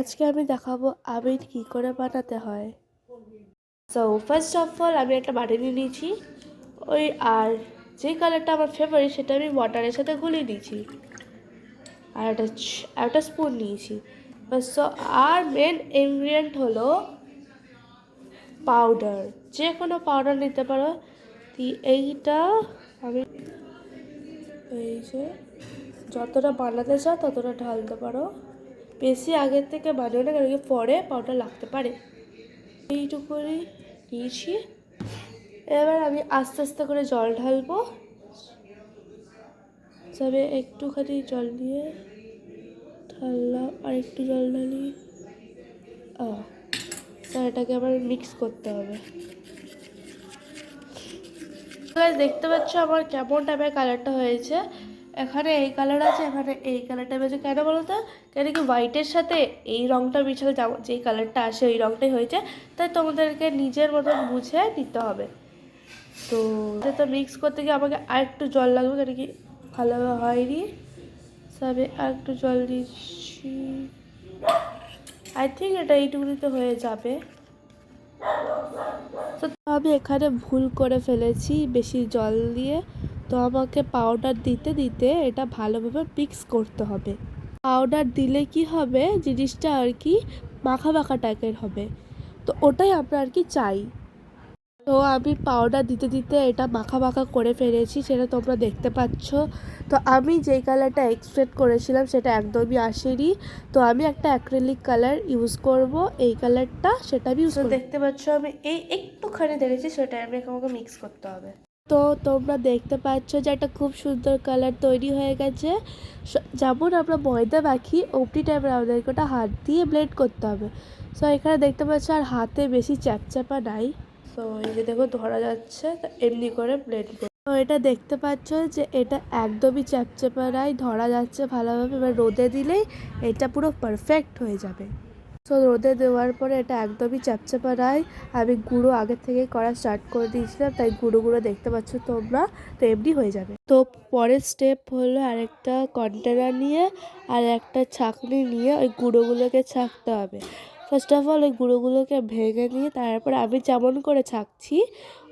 আজকে আমি দেখাবো আবির কী করে বানাতে হয়। সো ফার্স্ট অফ অল আমি একটা বাটি নিয়ে নিয়েছি আর যেই কালারটা আমার ফেভারিট সেটা আমি ওয়াটারের সাথে গুলিয়ে দিয়েছি। আর একটা স্পুন নিয়েছি বাস। সো আর মেন ইনগ্রিডিয়েন্ট হলো পাউডার, যে কোনো পাউডার নিতে পারো। এইটা আমি এই যে যতটা বানাতে চাও ততটা ঢালতে পারো, বেশি আগের থেকে বানিও না, কারণ পরে পাউডার লাগতে পারে। এইটুকুনি নিয়েছি। এবার আমি আস্তে আস্তে করে জল ঢালবো। তবে একটুখানি জল দিয়ে ঢাললাম, আর একটু জল ঢালি। স্যার এটাকে আবার মিক্স করতে হবে। দেখতে পাচ্ছ আমার কেমন টাইপের কালারটা হয়েছে। এখানে এই কালার আছে, এখানে এই কালারটা হয়েছে। কেন বলো তো? কেন কি হোয়াইটের সাথে এই রঙটা মিশালে যেই কালারটা আসে ওই রঙটাই হয়েছে, তাই তোমাদেরকে নিজের মতন বুঝে নিতে হবে। তো এটা মিক্স করতে গিয়ে আমাকে আর একটু জল লাগবে, কেন কি ভালোভাবে হয়নি। তবে আর একটু জল দিচ্ছি। আই থিঙ্ক এটা এইটুকুনিতে হয়ে যাবে। তো আমি এখানে ভুল করে ফেলেছি বেশি জল দিয়ে, তো আমাকে পাউডার দিতে দিতে এটা ভালোভাবে মিক্স করতে হবে। পাউডার দিলে কি হবে, জিনিসটা আর কি মাখা মাখা টাইপের হবে, তো ওটাই আমরা আর কি চাই। তো আমি পাউডার দিতে দিতে এটা মাখা মাখা করে ফেলেছি, সেটা তোমরা দেখতে পাচ্ছ। তো আমি যেই কালারটা এক্সপেক্ট করেছিলাম সেটা একদমই আসেনি। তো আমি একটা অ্যাক্রিলিক কালার ইউজ করব, এই কালারটা, সেটা আমি ইউজ করব। দেখতে পাচ্ছ আমি এই একটুখানি দেখেছি, সেটা আমাকে মিক্স করতে হবে। তো তোমরা দেখতে পাচ্ছ যে একটা খুব সুন্দর কালার তৈরি হয়ে গেছে। যেমন আমরা ময়দা মাখি অমনি টাইপের আমাদেরকে ওটা হাত দিয়ে ব্লেন্ড করতে হবে। সো এখানে দেখতে পাচ্ছ আর হাতে বেশি চ্যাপচ্যাপা নাই। তো এই যে দেখো ধরা যাচ্ছে, তো এমনি করে ব্লেন্ড করো। তো এটা দেখতে পাচ্ছ যে এটা একদমই চ্যাপচ্যাপা নাই, ধরা যাচ্ছে ভালোভাবে। এবার রোদে দিলেই এটা পুরো পারফেক্ট হয়ে যাবে। তো রোদে দেওয়ার পরে এটা একদমই চ্যাপচ্যাপা নাই। আমি গুঁড়ো আগের থেকেই করা স্টার্ট করে দিয়েছিলাম, তাই গুঁড়ো দেখতে পাচ্ছ তোমরা। তো এমনি হয়ে যাবে। তো পরের স্টেপ হলো আরেকটা কন্টেনার নিয়ে আর একটা ছাঁকনি নিয়ে ওই গুঁড়োগুলোকে ছাঁকতে হবে। ফার্স্ট অফ অল ওই গুঁড়োগুলোকে ভেঙে নিয়ে তারপরে আমি যেমন করে ছাঁকছি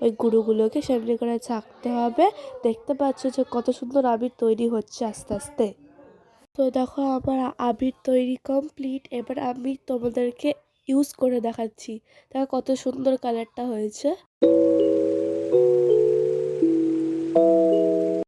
ওই গুঁড়োগুলোকে সেমনি করে ছাঁকতে হবে। দেখতে পাচ্ছ যে কত সুন্দর আবির তৈরি হচ্ছে আস্তে আস্তে। তো দেখো আমার আবির তৈরি কমপ্লিট। এবার আমি তোমাদেরকে ইউজ করে দেখাচ্ছি, দেখো কত সুন্দর কালারটা হয়েছে।